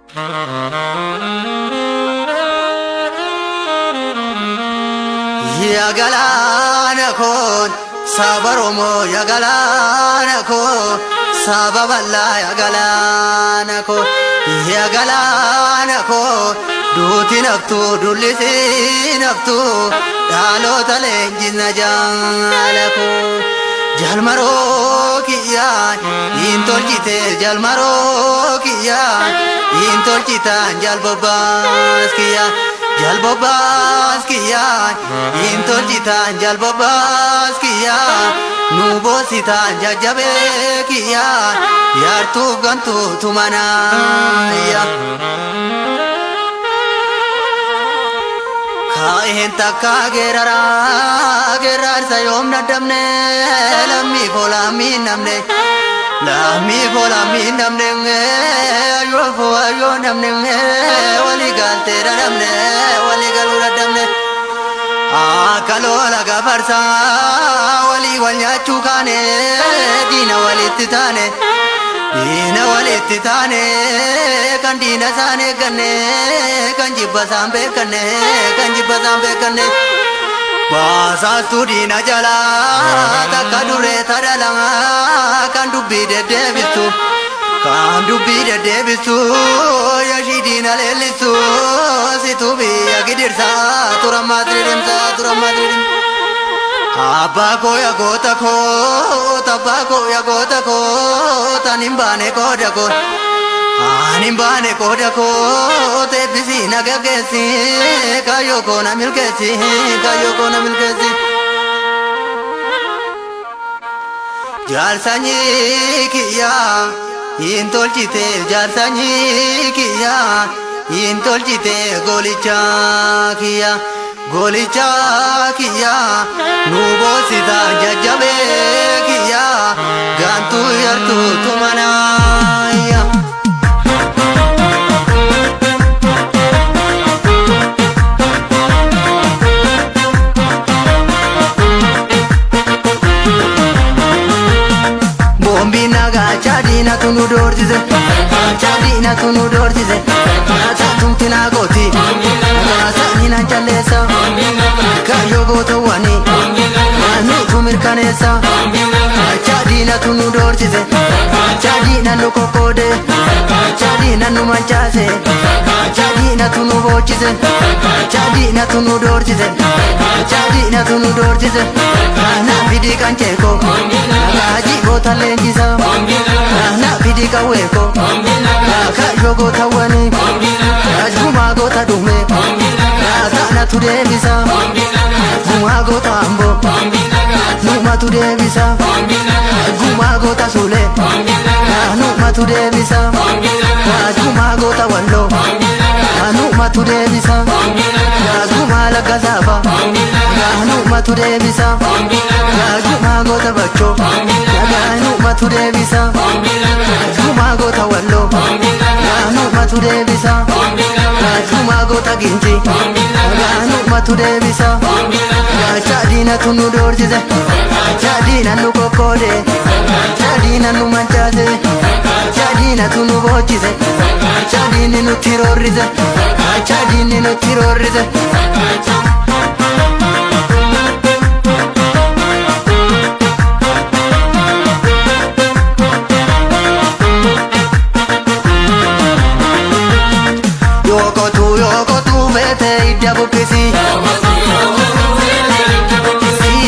Ya galana kon sabaromo ya galana kon sababalla ya galana kon duti naftu dulisi naftu dalo talenjina jalako jalmaro kiya intolchite jalmaro kiya intolchita jalbabas kiya jalbabas kiya intolchita jalbabas kiya nubosita jajabe kiya yartu gantu tumana ya kahin takka gerar sayom nadamne lammi folami namne ayo namne wali galte namne wali galura namne akalola gabarsa wali walnya chukane dina walitti tane kan dina sane kanne kan jibba sambe kanne basa studina jala takka dure tadalanga kan dubbi debistu yashidina lelisu situbi yagidirsa turamadridim Abba ko ya gota ko tanimbane koda ko te bisina gagesi kayo ko na milkesi jalsanyi kiya intolchite golicha kiya nubosita jajabe kiya gantu yartu tumana ya chadina tunu dorjize tumtina goti sanina chalesa kayo goto wani anu tumir kanesa chadina tunu dorjize chadina no kokode chadina no manchase chadina tunu bochize chadina tunu dorjize na bidi kancheko gaji gota lenjisa na bidi kaweko kayo gota wani ajuma gota dume sana tudebisa guma gota ambo numa tudebisa guma gota sule numa tudebisa guma gota wallo numa tudebisa guma lagazafa numa tudebisa guma gota bacho numa tudebisa guma gota wallo numa tudebisa guma gota ginji numa tudebisa chadina tunu dorjize chadina nu kokode chadina nu manchase chadina tunu bochize chadini nu tirorize Yoko tu vete idabukisi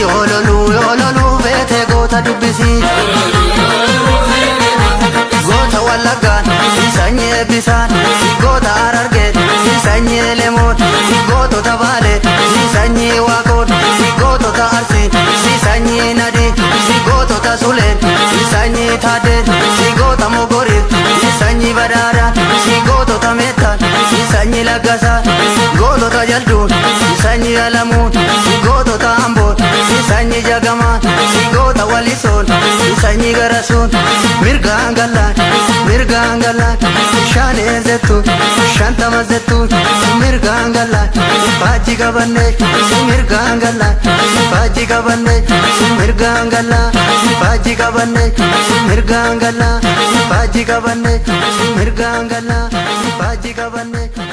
Yololu vete gota dubisi Gota walagan sanye bisan gota ararge sanye lemon goto tabale sanye wakon goto taarsi sanye nadi goto tasulen sanye thade gota mogore sanye badara goto tameta sanye lagasa goto tajaldu sanye alamun goto tambo sanye jagama goto walison sanye garasun mirgangala shane zetu shantama zetu mirgangala baji gabanne mirgangala baji gabanne mirgangala baji gabanne mirgangala baji gabanne mirgangala walitti qabanne